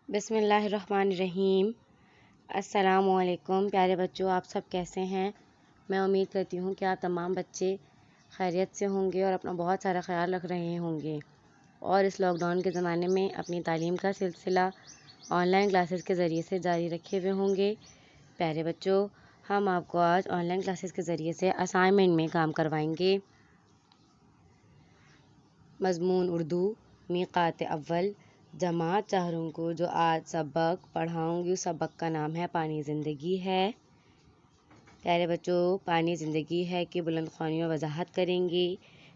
بسم اللہ الرحمن الرحیم۔ السلام علیکم پیارے بچوں، آپ سب کیسے ہیں؟ میں امید کرتی ہوں کہ آپ تمام بچے خیریت سے ہوں گے اور اپنا بہت سارا خیال رکھ رہے ہوں گے، اور اس لاک ڈاؤن کے زمانے میں اپنی تعلیم کا سلسلہ آن لائن کلاسز کے ذریعے سے جاری رکھے ہوئے ہوں گے۔ پیارے بچوں، ہم آپ کو آج آن لائن کلاسز کے ذریعے سے اسائنمنٹ میں کام کروائیں گے۔ مضمون اردو، میقات اول، جماعت چہاروں کو جو آج سبق پڑھاؤں گی اس سبق کا نام ہے پانی زندگی ہے۔ پیارے بچوں، پانی زندگی ہے کہ بلند خوانی میں وضاحت کریں گی،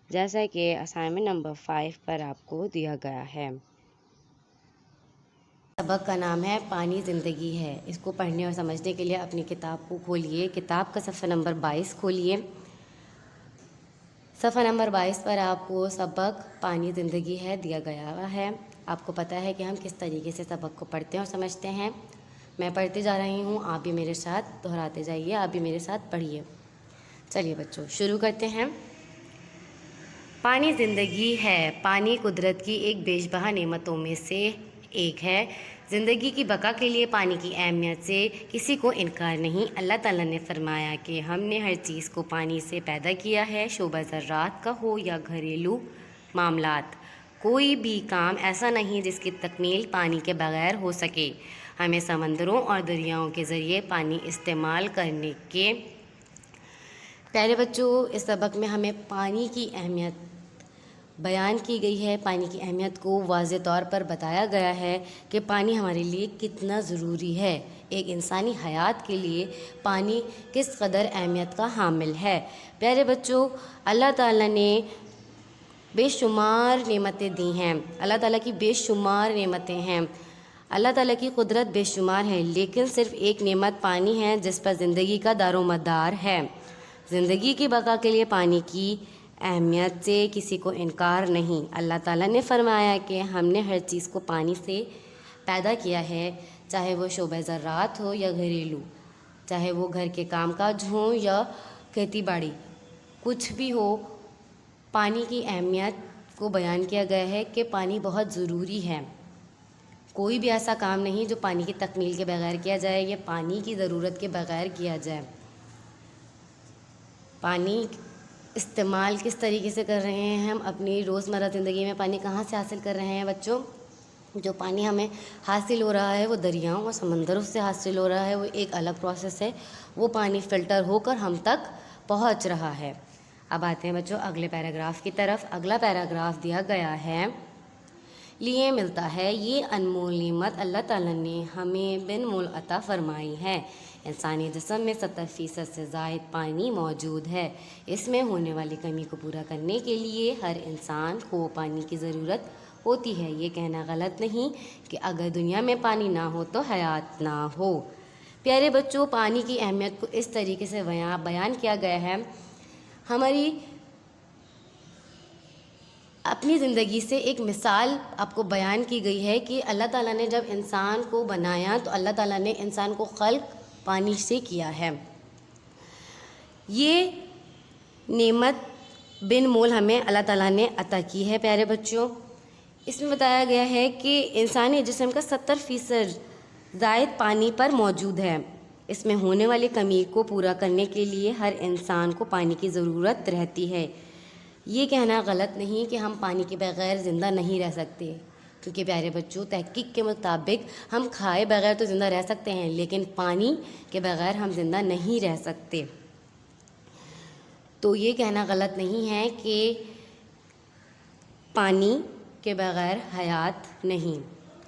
جیسا کہ اسائنمنٹ نمبر 5 پر آپ کو دیا گیا ہے۔ سبق کا نام ہے پانی زندگی ہے۔ اس کو پڑھنے اور سمجھنے کے لیے اپنی کتاب کو کھولیے، کتاب کا صفحہ نمبر 22 کھولیے۔ صفحہ نمبر 22 پر آپ کو سبق پانی زندگی ہے دیا گیا ہے۔ آپ کو پتہ ہے کہ ہم کس طریقے سے سبق کو پڑھتے ہیں اور سمجھتے ہیں۔ میں پڑھتے جا رہی ہوں، آپ بھی میرے ساتھ دہراتے جائیے، آپ بھی میرے ساتھ پڑھیے۔ چلیے بچوں، شروع کرتے ہیں۔ پانی زندگی ہے۔ پانی قدرت کی ایک بیش بہا نعمتوں میں سے ایک ہے۔ زندگی کی بقا کے لیے پانی کی اہمیت سے کسی کو انکار نہیں۔ اللہ تعالیٰ نے فرمایا کہ ہم نے ہر چیز کو پانی سے پیدا کیا ہے، شعبہ زراعت کا ہو یا گھریلو معاملات۔ کوئی بھی کام ایسا نہیں جس کی تکمیل پانی کے بغیر ہو سکے۔ ہمیں سمندروں اور دریاؤں کے ذریعے پانی استعمال کرنے کے پیارے بچوں، اس سبق میں ہمیں پانی کی اہمیت بیان کی گئی ہے۔ پانی کی اہمیت کو واضح طور پر بتایا گیا ہے کہ پانی ہمارے لیے کتنا ضروری ہے۔ ایک انسانی حیات کے لیے پانی کس قدر اہمیت کا حامل ہے۔ پیارے بچوں، اللہ تعالیٰ نے بے شمار نعمتیں دی ہیں۔ اللہ تعالیٰ کی بے شمار نعمتیں ہیں۔ اللہ تعالیٰ کی قدرت بے شمار ہے، لیکن صرف ایک نعمت پانی ہے جس پر زندگی کا دار و مدار ہے۔ زندگی کی بقا کے لیے پانی کی اہمیت سے کسی کو انکار نہیں۔ اللہ تعالیٰ نے فرمایا کہ ہم نے ہر چیز کو پانی سے پیدا کیا ہے، چاہے وہ شعبہ زراعت ہو یا گھریلو، چاہے وہ گھر کے کام کاج ہوں یا کھیتی باڑی، کچھ بھی ہو، پانی کی اہمیت کو بیان کیا گیا ہے کہ پانی بہت ضروری ہے۔ کوئی بھی ایسا کام نہیں جو پانی کی تکمیل کے بغیر کیا جائے یا پانی کی ضرورت کے بغیر کیا جائے۔ پانی استعمال کس طریقے سے کر رہے ہیں ہم اپنی روزمرہ زندگی میں؟ پانی کہاں سے حاصل کر رہے ہیں بچوں؟ جو پانی ہمیں حاصل ہو رہا ہے وہ دریاؤں اور سمندروں سے حاصل ہو رہا ہے، وہ ایک الگ پروسیس ہے۔ وہ پانی فلٹر ہو کر ہم تک پہنچ رہا ہے۔ اب آتے ہیں بچوں اگلے پیراگراف کی طرف۔ اگلا پیراگراف دیا گیا ہے، لیے ملتا ہے یہ انمول نعمت اللہ تعالیٰ نے ہمیں بن مول عطا فرمائی ہے۔ انسانی جسم میں 70% سے زائد پانی موجود ہے۔ اس میں ہونے والی کمی کو پورا کرنے کے لیے ہر انسان کو پانی کی ضرورت ہوتی ہے۔ یہ کہنا غلط نہیں کہ اگر دنیا میں پانی نہ ہو تو حیات نہ ہو۔ پیارے بچوں، پانی کی اہمیت کو اس طریقے سے بیان کیا گیا ہے، ہماری اپنی زندگی سے ایک مثال آپ کو بیان کی گئی ہے کہ اللہ تعالیٰ نے جب انسان کو بنایا تو اللہ تعالیٰ نے انسان کو خلق پانی سے کیا ہے۔ یہ نعمت بن مول ہمیں اللہ تعالیٰ نے عطا کی ہے۔ پیارے بچوں، اس میں بتایا گیا ہے کہ انسانی جسم کا 70% زائد پانی پر موجود ہے۔ اس میں ہونے والی کمی کو پورا کرنے کے لیے ہر انسان کو پانی کی ضرورت رہتی ہے۔ یہ کہنا غلط نہیں کہ ہم پانی کے بغیر زندہ نہیں رہ سکتے، کیونکہ پیارے بچوں تحقیق کے مطابق ہم کھائے بغیر تو زندہ رہ سکتے ہیں، لیکن پانی کے بغیر ہم زندہ نہیں رہ سکتے۔ تو یہ کہنا غلط نہیں ہے کہ پانی کے بغیر حیات نہیں۔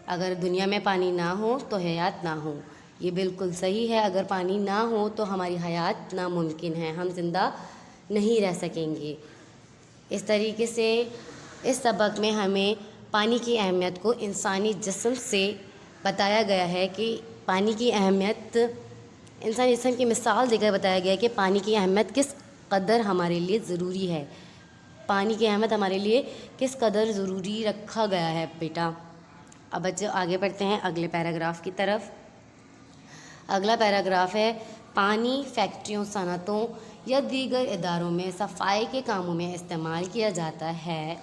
اگر دنیا میں پانی نہ ہو تو حیات نہ ہو، یہ بالکل صحیح ہے۔ اگر پانی نہ ہو تو ہماری حیات ناممکن ہے، ہم زندہ نہیں رہ سکیں گے۔ اس طریقے سے اس سبق میں ہمیں پانی کی اہمیت کو انسانی جسم سے بتایا گیا ہے کہ پانی کی اہمیت انسانی جسم کی مثال دے کر بتایا گیا ہے کہ پانی کی اہمیت کس قدر ہمارے لیے ضروری ہے۔ پانی کی اہمیت ہمارے لیے کس قدر ضروری رکھا گیا ہے بیٹا۔ اب بچے آگے بڑھتے ہیں اگلے پیراگراف کی طرف۔ اگلا پیراگراف ہے، پانی فیکٹریوں، صنعتوں یا دیگر اداروں میں صفائی کے کاموں میں استعمال کیا جاتا ہے۔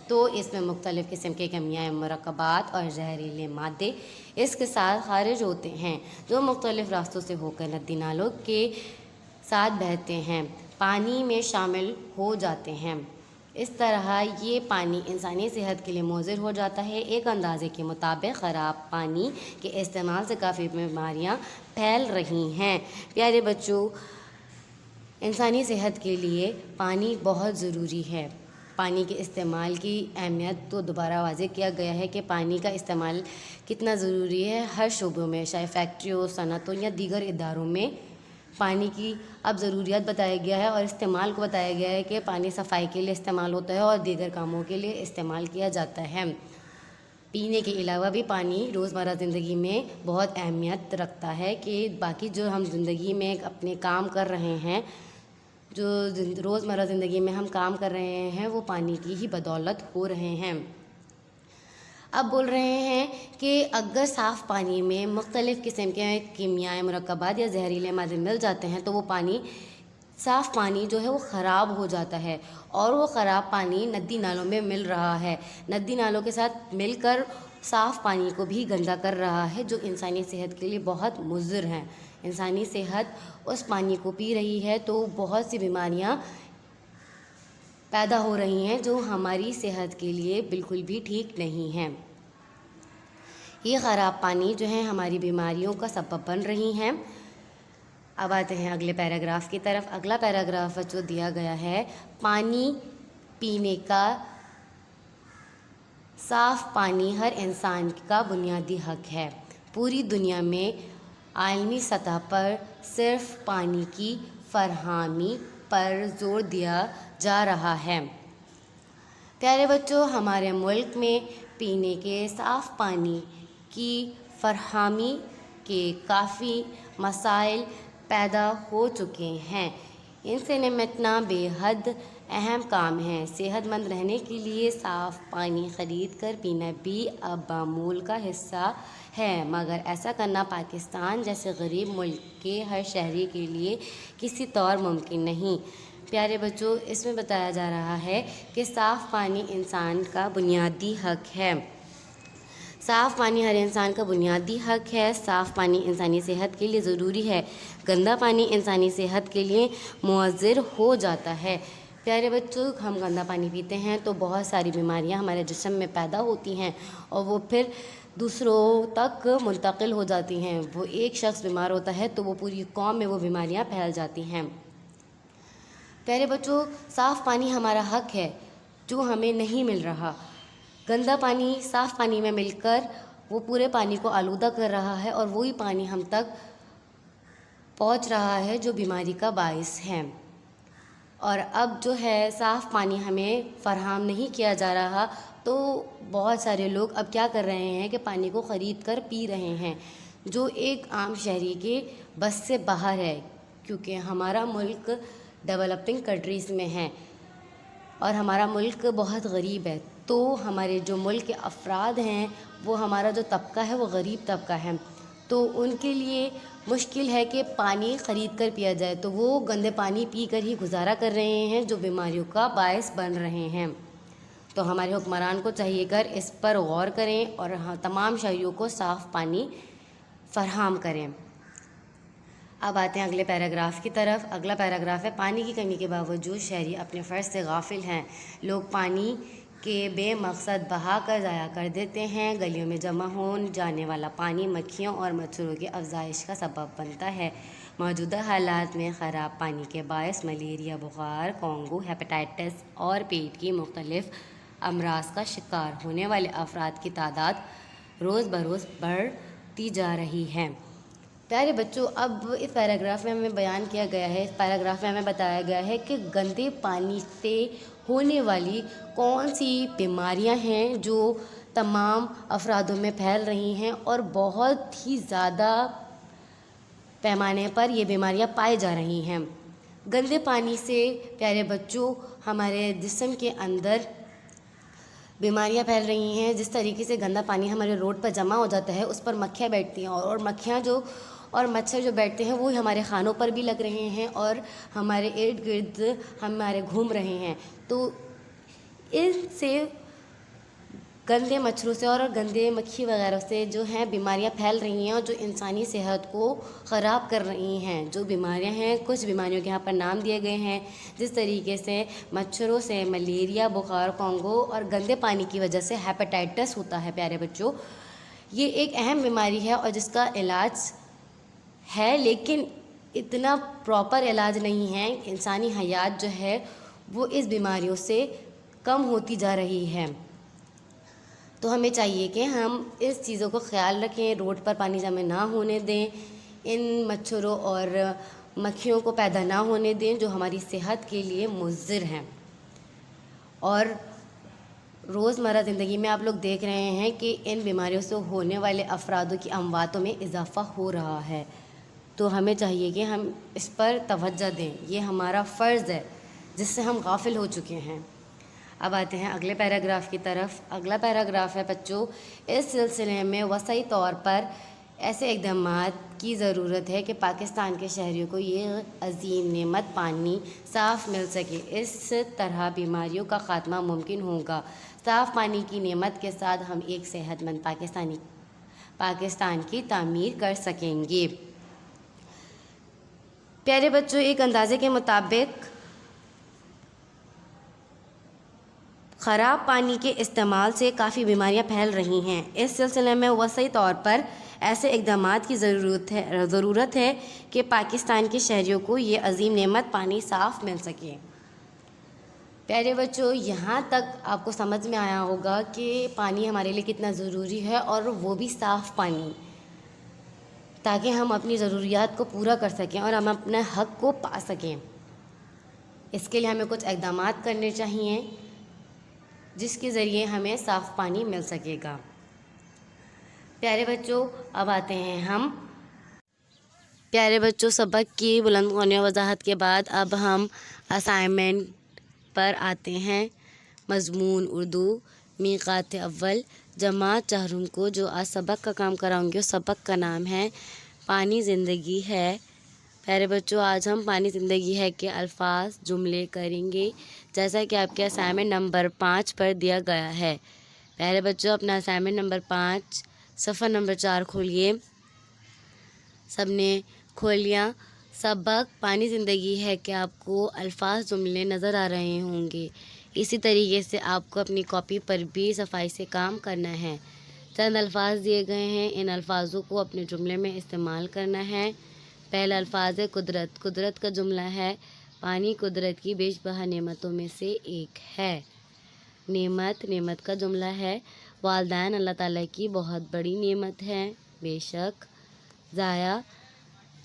تو اس میں مختلف قسم کے کیمیائی مرکبات اور زہریلے مادے اس کے ساتھ خارج ہوتے ہیں، جو مختلف راستوں سے ہو کر ندی نالوں کے ساتھ بہتے ہیں، پانی میں شامل ہو جاتے ہیں۔ اس طرح یہ پانی انسانی صحت کے لیے مضر ہو جاتا ہے۔ ایک اندازے کے مطابق خراب پانی کے استعمال سے کافی بیماریاں پھیل رہی ہیں۔ پیارے بچوں، انسانی صحت کے لیے پانی بہت ضروری ہے۔ پانی کے استعمال کی اہمیت تو دوبارہ واضح کیا گیا ہے کہ پانی کا استعمال کتنا ضروری ہے ہر شعبوں میں، چاہے فیکٹریوں، صنعتوں یا دیگر اداروں میں پانی کی اب ضروریات بتایا گیا ہے اور استعمال کو بتایا گیا ہے کہ پانی صفائی کے لیے استعمال ہوتا ہے اور دیگر کاموں کے لیے استعمال کیا جاتا ہے۔ پینے کے علاوہ بھی پانی روزمرہ زندگی میں بہت اہمیت رکھتا ہے کہ باقی جو ہم زندگی میں اپنے کام کر رہے ہیں، جو روزمرہ زندگی میں ہم کام کر رہے ہیں، وہ پانی کی ہی بدولت ہو رہے ہیں۔ اب بول رہے ہیں کہ اگر صاف پانی میں مختلف قسم کے کیمیائی مرکبات یا زہریلے مادے مل جاتے ہیں تو وہ پانی، صاف پانی جو ہے وہ خراب ہو جاتا ہے، اور وہ خراب پانی ندی نالوں میں مل رہا ہے، ندی نالوں کے ساتھ مل کر صاف پانی کو بھی گندا کر رہا ہے، جو انسانی صحت کے لیے بہت مضر ہے۔ انسانی صحت اس پانی کو پی رہی ہے تو بہت سی بیماریاں پیدا ہو رہی ہیں جو ہماری صحت کے لیے بالکل بھی ٹھیک نہیں ہیں۔ یہ خراب پانی جو ہے ہماری بیماریوں کا سبب بن رہی ہیں۔ اب آتے ہیں اگلے پیراگراف کی طرف۔ اگلا پیراگراف جو دیا گیا ہے، پانی پینے کا صاف پانی ہر انسان کا بنیادی حق ہے۔ پوری دنیا میں عالمی سطح پر صرف پانی کی فراہمی پر زور دیا جا رہا ہے۔ پیارے بچوں، ہمارے ملک میں پینے کے صاف پانی کی فراہمی کے کافی مسائل پیدا ہو چکے ہیں۔ ان سے نمٹنا بے حد اہم کام ہے۔ صحت مند رہنے کے لیے صاف پانی خرید کر پینا بھی اب معمول کا حصہ ہے، مگر ایسا کرنا پاکستان جیسے غریب ملک کے ہر شہری کے لیے کسی طور ممکن نہیں۔ پیارے بچوں، اس میں بتایا جا رہا ہے کہ صاف پانی انسان کا بنیادی حق ہے۔ صاف پانی ہر انسان کا بنیادی حق ہے۔ صاف پانی انسانی صحت کے لیے ضروری ہے۔ گندا پانی انسانی صحت کے لیے مضر ہو جاتا ہے۔ پیارے بچوں، ہم گندا پانی پیتے ہیں تو بہت ساری بیماریاں ہمارے جسم میں پیدا ہوتی ہیں اور وہ پھر دوسروں تک منتقل ہو جاتی ہیں۔ وہ ایک شخص بیمار ہوتا ہے تو وہ پوری قوم میں وہ بیماریاں پھیل جاتی ہیں۔ پیارے بچوں، صاف پانی ہمارا حق ہے جو ہمیں نہیں مل رہا۔ گندا پانی صاف پانی میں مل کر وہ پورے پانی کو آلودہ کر رہا ہے اور وہی پانی ہم تک پہنچ رہا ہے جو بیماری کا باعث ہے۔ اور اب جو ہے صاف پانی ہمیں فراہم نہیں کیا جا رہا تو بہت سارے لوگ اب کیا کر رہے ہیں کہ پانی کو خرید کر پی رہے ہیں، جو ایک عام شہری کے بس سے باہر ہے، کیونکہ ہمارا ملک ڈیولپنگ کنٹریز میں ہے اور ہمارا ملک بہت غریب ہے، تو ہمارے جو ملک کے افراد ہیں، وہ ہمارا جو طبقہ ہے وہ غریب طبقہ ہے، تو ان کے لیے مشکل ہے کہ پانی خرید کر پیا جائے، تو وہ گندے پانی پی کر ہی گزارا کر رہے ہیں جو بیماریوں کا باعث بن رہے ہیں۔ تو ہمارے حکمران کو چاہیے کر اس پر غور کریں اور تمام شہریوں کو صاف پانی فراہم کریں۔ اب آتے ہیں اگلے پیراگراف کی طرف۔ اگلا پیراگراف ہے، پانی کی کمی کے باوجود شہری اپنے فرض سے غافل ہیں۔ لوگ پانی کے بے مقصد بہا کر ضائع کر دیتے ہیں۔ گلیوں میں جمع ہو جانے والا پانی مکھیوں اور مچھروں کی افزائش کا سبب بنتا ہے۔ موجودہ حالات میں خراب پانی کے باعث ملیریا، بخار، ڈینگو، ہیپاٹائٹس اور پیٹ کی مختلف امراض کا شکار ہونے والے افراد کی تعداد روز بروز بڑھتی جا رہی ہے۔ پیارے بچوں، اب اس پیراگراف میں ہمیں بیان کیا گیا ہے، اس پیراگراف میں ہمیں بتایا گیا ہے کہ گندے پانی سے ہونے والی کون سی بیماریاں ہیں جو تمام افرادوں میں پھیل رہی ہیں اور بہت ہی زیادہ پیمانے پر یہ بیماریاں پائی جا رہی ہیں۔ گندے پانی سے پیارے بچوں ہمارے جسم کے اندر بیماریاں پھیل رہی ہیں۔ جس طریقے سے گندا پانی ہمارے روڈ پر جمع ہو جاتا ہے، اس پر مکھیاں بیٹھتی ہیں اور مکھیاں اور مچھر جو بیٹھتے ہیں وہ ہمارے کھانوں پر بھی لگ رہے ہیں اور ہمارے ارد گرد ہمارے گھوم رہے ہیں، تو ان سے گندے مچھروں سے اور گندے مکھی وغیرہ سے جو ہیں بیماریاں پھیل رہی ہیں اور جو انسانی صحت کو خراب کر رہی ہیں. جو بیماریاں ہیں، کچھ بیماریوں کے یہاں پر نام دیے گئے ہیں، جس طریقے سے مچھروں سے ملیریا، بخار، کانگو اور گندے پانی کی وجہ سے ہیپاٹائٹس ہوتا ہے. پیارے بچوں، یہ ایک اہم بیماری ہے اور جس کا علاج ہے، لیکن اتنا پراپر علاج نہیں ہے. انسانی حیات جو ہے وہ اس بیماریوں سے کم ہوتی جا رہی ہے. تو ہمیں چاہیے کہ ہم اس چیزوں کو خیال رکھیں، روڈ پر پانی جمع نہ ہونے دیں، ان مچھروں اور مکھیوں کو پیدا نہ ہونے دیں جو ہماری صحت کے لیے مضر ہیں. اور روزمرہ زندگی میں آپ لوگ دیکھ رہے ہیں کہ ان بیماریوں سے ہونے والے افرادوں کی امواتوں میں اضافہ ہو رہا ہے. تو ہمیں چاہیے کہ ہم اس پر توجہ دیں، یہ ہمارا فرض ہے جس سے ہم غافل ہو چکے ہیں. اب آتے ہیں اگلے پیراگراف کی طرف. اگلا پیراگراف ہے بچوں، اس سلسلے میں وسیع طور پر ایسے اقدامات کی ضرورت ہے کہ پاکستان کے شہریوں کو یہ عظیم نعمت پانی صاف مل سکے. اس طرح بیماریوں کا خاتمہ ممکن ہوگا. صاف پانی کی نعمت کے ساتھ ہم ایک صحت مند پاکستان کی تعمیر کر سکیں گے. پیارے بچوں، ایک اندازے کے مطابق خراب پانی کے استعمال سے کافی بیماریاں پھیل رہی ہیں. اس سلسلے میں وسیع طور پر ایسے اقدامات کی ضرورت ہے کہ پاکستان کے شہریوں کو یہ عظیم نعمت پانی صاف مل سکے. پیارے بچوں، یہاں تک آپ کو سمجھ میں آیا ہوگا کہ پانی ہمارے لیے کتنا ضروری ہے، اور وہ بھی صاف پانی، تاکہ ہم اپنی ضروریات کو پورا کر سکیں اور ہم اپنے حق کو پا سکیں. اس کے لیے ہمیں کچھ اقدامات کرنے چاہیے جس کے ذریعے ہمیں صاف پانی مل سکے گا. پیارے بچوں، اب آتے ہیں ہم سبق کی بلند غنی وضاحت کے بعد اب ہم اسائنمنٹ پر آتے ہیں. مضمون اردو، میقات اول، جماعت چہارم کو جو آج سبق کا کام کراؤں گی، سبق کا نام ہے پانی زندگی ہے. پیارے بچوں، آج ہم پانی زندگی ہے کے الفاظ جملے کریں گے، جیسا کہ آپ کے اسائنمنٹ نمبر 5 پر دیا گیا ہے. پیارے بچوں، اپنا اسائنمنٹ نمبر 5 صفحہ نمبر 4 کھولیے. سب نے کھول لیا؟ سبق پانی زندگی ہے کہ آپ کو الفاظ جملے نظر آ رہے ہوں گے. اسی طریقے سے آپ کو اپنی کاپی پر بھی صفائی سے کام کرنا ہے. چند الفاظ دیے گئے ہیں، ان الفاظوں کو اپنے جملے میں استعمال کرنا ہے. پہلا الفاظ ہے قدرت. قدرت کا جملہ ہے پانی قدرت کی بیش بہا نعمتوں میں سے ایک ہے. نعمت کا جملہ ہے والدین اللہ تعالیٰ کی بہت بڑی نعمت ہے. بے شک.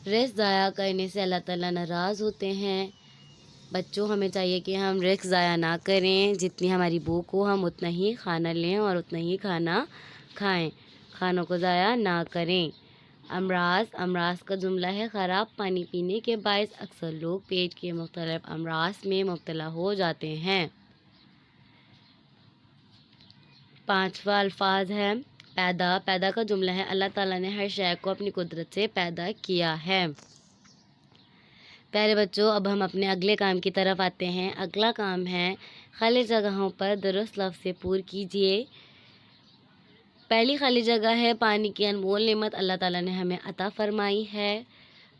رزق ضائع کرنے سے اللہ تعالیٰ ناراض ہوتے ہیں. بچوں، ہمیں چاہیے کہ ہم رزق ضائع نہ کریں. جتنی ہماری بھوک ہو ہم اتنا ہی کھانا لیں اور اتنا ہی کھانا کھائیں. کھانوں کو ضائع نہ کریں. امراض کا جملہ ہے خراب پانی پینے کے باعث اکثر لوگ پیٹ کے مختلف امراض میں مبتلا ہو جاتے ہیں. پانچواں الفاظ ہے پیدا کا جملہ ہے اللہ تعالیٰ نے ہر شے کو اپنی قدرت سے پیدا کیا ہے. پیارے بچوں، اب ہم اپنے اگلے کام کی طرف آتے ہیں. اگلا کام ہے خالی جگہوں پر درست لفظ سے پور کیجیے. پہلی خالی جگہ ہے پانی کی انمول نعمت اللہ تعالیٰ نے ہمیں عطا فرمائی ہے.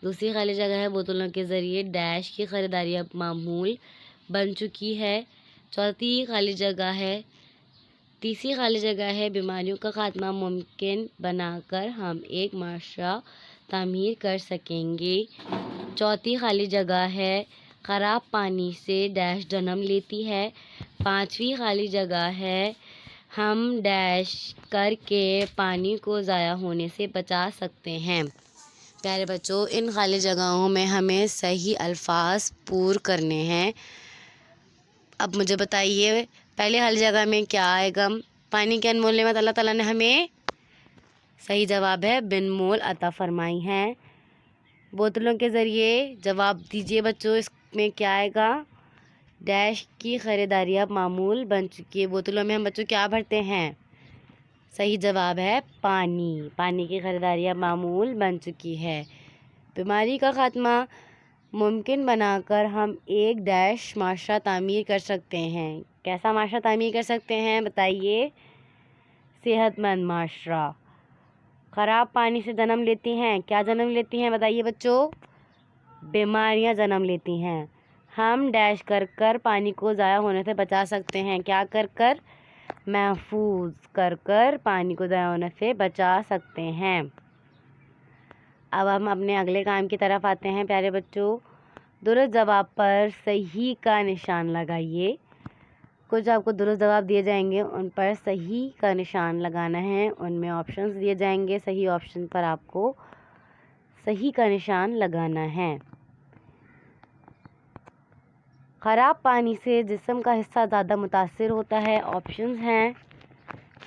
دوسری خالی جگہ ہے بوتلوں کے ذریعے ڈیش کی خریداری اب معمول بن چکی ہے. تیسری خالی جگہ ہے بیماریوں کا خاتمہ ممکن بنا کر ہم ایک معاشرہ تعمیر کر سکیں گے. چوتھی خالی جگہ ہے خراب پانی سے ڈیش جنم لیتی ہے. پانچویں خالی جگہ ہے ہم ڈیش کر کے پانی کو ضائع ہونے سے بچا سکتے ہیں. پیارے بچوں، ان خالی جگہوں میں ہمیں صحیح الفاظ پور کرنے ہیں. اب مجھے بتائیے، پہلی خالی جگہ میں کیا آئے گا؟ پانی کی انمول نعمت اللہ تعالیٰ نے ہمیں، صحیح جواب ہے، بن مول عطا فرمائی ہے. بوتلوں کے ذریعے جواب دیجیے بچوں، اس میں کیا آئے گا؟ ڈیش کی خریداری اب معمول بن چکی ہے. بوتلوں میں ہم بچوں کیا بھرتے ہیں؟ صحیح جواب ہے پانی کی خریداری اب معمول بن چکی ہے. بیماری کا خاتمہ ممکن بنا کر ہم ایک ڈیش معاشرہ تعمیر کر سکتے ہیں. کیسا معاشرہ تعمیر کر سکتے ہیں بتائیے؟ صحت مند معاشرہ۔ خراب پانی سے جنم لیتی ہیں، کیا جنم لیتی ہیں بتائیے بچوں؟ بیماریاں جنم لیتی ہیں۔ ہم ڈیش کر کر پانی کو ضائع ہونے سے بچا سکتے ہیں، کیا کر کر؟ محفوظ کر کر پانی کو ضائع ہونے سے بچا سکتے ہیں۔ اب ہم اپنے اگلے کام کی طرف آتے ہیں پیارے بچوں۔ درست جواب پر صحیح کا نشان لگائیے۔ کچھ آپ کو درست جواب دیے جائیں گے، ان پر صحیح کا نشان لگانا ہے۔ ان میں آپشنز دیے جائیں گے، صحیح آپشن پر آپ کو صحیح کا نشان لگانا ہے۔ خراب پانی سے جسم کا حصہ زیادہ متاثر ہوتا ہے۔ آپشنز ہیں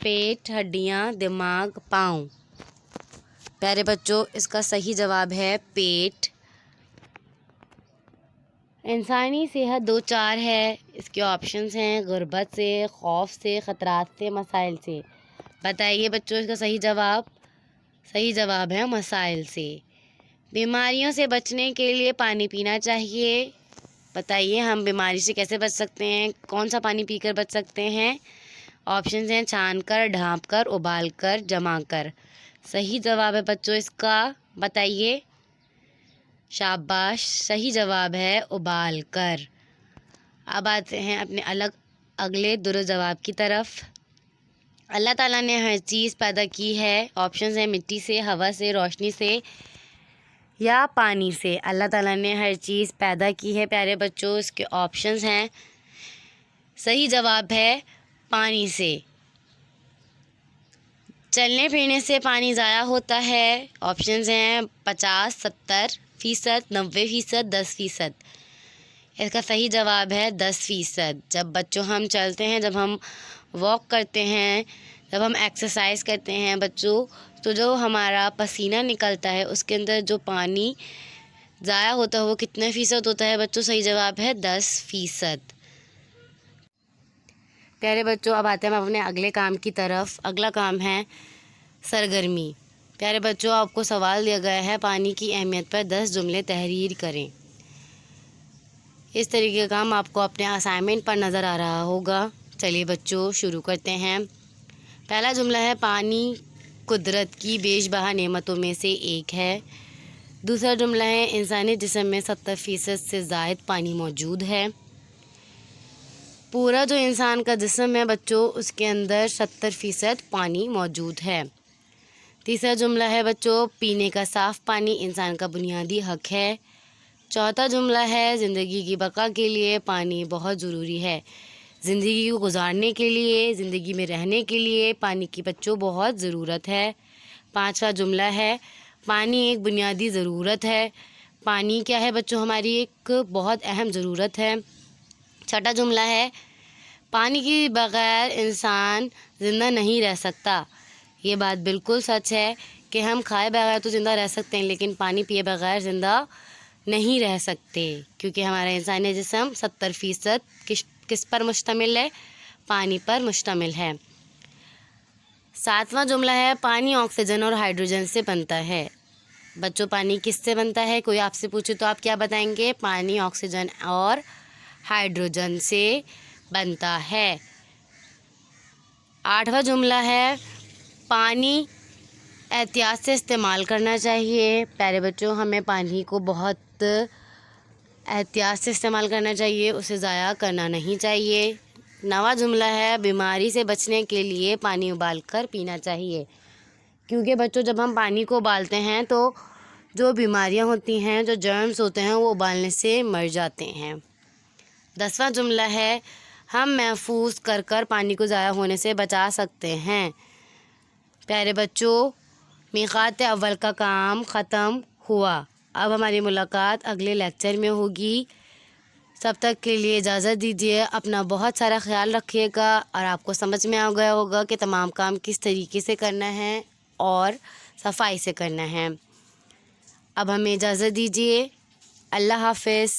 پیٹ، ہڈیاں، دماغ، پاؤں۔ پیارے بچوں اس کا صحیح جواب ہے پیٹ۔ انسانی صحت دو چار ہے، اس کے آپشنز ہیں غربت سے، خوف سے، خطرات سے، مسائل سے۔ بتائیے بچوں اس کا صحیح جواب؟ صحیح جواب ہے مسائل سے۔ بیماریوں سے بچنے کے لیے پانی پینا چاہیے۔ بتائیے ہم بیماری سے کیسے بچ سکتے ہیں، کون سا پانی پی کر بچ سکتے ہیں؟ آپشنز ہیں چھان کر، ڈھانپ کر، ابال کر، جما کر۔ صحیح جواب ہے بچوں اس کا، بتائیے۔ شاباش، صحیح جواب ہے ابال کر۔ اب آتے ہیں اپنے اگلے درست جواب کی طرف۔ اللہ تعالیٰ نے ہر چیز پیدا کی ہے۔ آپشنز ہیں مٹی سے، ہوا سے، روشنی سے یا پانی سے۔ اللہ تعالیٰ نے ہر چیز پیدا کی ہے پیارے بچوں، اس کے آپشنز ہیں۔ صحیح جواب ہے پانی سے۔ چلنے پھرنے سے پانی ضائع ہوتا ہے۔ آپشنز ہیں 50، 70%، 90%، 10%۔ اس کا صحیح جواب ہے 10%۔ جب بچوں ہم چلتے ہیں، جب ہم واک کرتے ہیں، جب ہم ایکسرسائز کرتے ہیں بچوں، تو جو ہمارا پسینہ نکلتا ہے اس کے اندر جو پانی ضائع ہوتا ہے وہ کتنے فیصد ہوتا ہے بچوں؟ صحیح جواب ہے 10%۔ پیارے بچوں اب آتے ہیں ہم اپنے اگلے کام کی طرف۔ اگلا کام ہے سرگرمی۔ پیارے بچوں آپ کو سوال دیا گیا ہے پانی کی اہمیت پر 10 جملے تحریر کریں۔ اس طریقے کا کام آپ کو اپنے اسائنمنٹ پر نظر آ رہا ہوگا۔ چلیے بچوں شروع کرتے ہیں۔ پہلا جملہ ہے پانی قدرت کی بیش بہا نعمتوں میں سے ایک ہے۔ دوسرا جملہ ہے انسانی جسم میں 70% سے زائد پانی موجود ہے۔ پورا جو انسان کا جسم ہے بچوں اس کے اندر 70% پانی موجود ہے۔ تیسرا جملہ ہے بچوں پینے کا صاف پانی انسان کا بنیادی حق ہے۔ چوتھا جملہ ہے زندگی کی بقا کے لیے پانی بہت ضروری ہے۔ زندگی کو گزارنے کے لیے، زندگی میں رہنے کے لیے پانی کی بچوں بہت ضرورت ہے۔ پانچواں جملہ ہے پانی ایک بنیادی ضرورت ہے۔ پانی کیا ہے بچوں؟ ہماری ایک بہت اہم ضرورت ہے۔ چھٹا جملہ ہے پانی کے بغیر انسان زندہ نہیں رہ سکتا۔ یہ بات بالکل سچ ہے کہ ہم کھائے بغیر تو زندہ رہ سکتے ہیں لیکن پانی پیے بغیر زندہ نہیں رہ سکتے، کیونکہ ہمارا انسانی جسم 70% کس پر مشتمل ہے؟ پانی پر مشتمل ہے۔ ساتواں جملہ ہے پانی آکسیجن اور ہائیڈروجن سے بنتا ہے۔ بچوں پانی کس سے بنتا ہے؟ کوئی آپ سے پوچھے تو آپ کیا بتائیں گے؟ پانی آکسیجن اور ہائیڈروجن سے بنتا ہے۔ آٹھواں جملہ ہے پانی احتیاط سے استعمال کرنا چاہیے۔ پیارے بچوں ہمیں پانی کو بہت احتیاط سے استعمال کرنا چاہیے، اسے ضائع کرنا نہیں چاہیے۔ نواں جملہ ہے بیماری سے بچنے کے لیے پانی ابال کر پینا چاہیے، کیونکہ بچوں جب ہم پانی کو ابالتے ہیں تو جو بیماریاں ہوتی ہیں، جو جرمز ہوتے ہیں وہ ابالنے سے مر جاتے ہیں۔ 10واں جملہ ہے ہم محفوظ کر کر پانی کو ضائع ہونے سے بچا سکتے ہیں۔ پیارے بچوں میقات اول کا کام ختم ہوا۔ اب ہماری ملاقات اگلے لیکچر میں ہوگی۔ تب تک کے لیے اجازت دیجیے۔ اپنا بہت سارا خیال رکھیے گا اور آپ کو سمجھ میں آ گیا ہوگا کہ تمام کام کس طریقے سے کرنا ہے اور صفائی سے کرنا ہے۔ اب ہمیں اجازت دیجیے۔ اللہ حافظ۔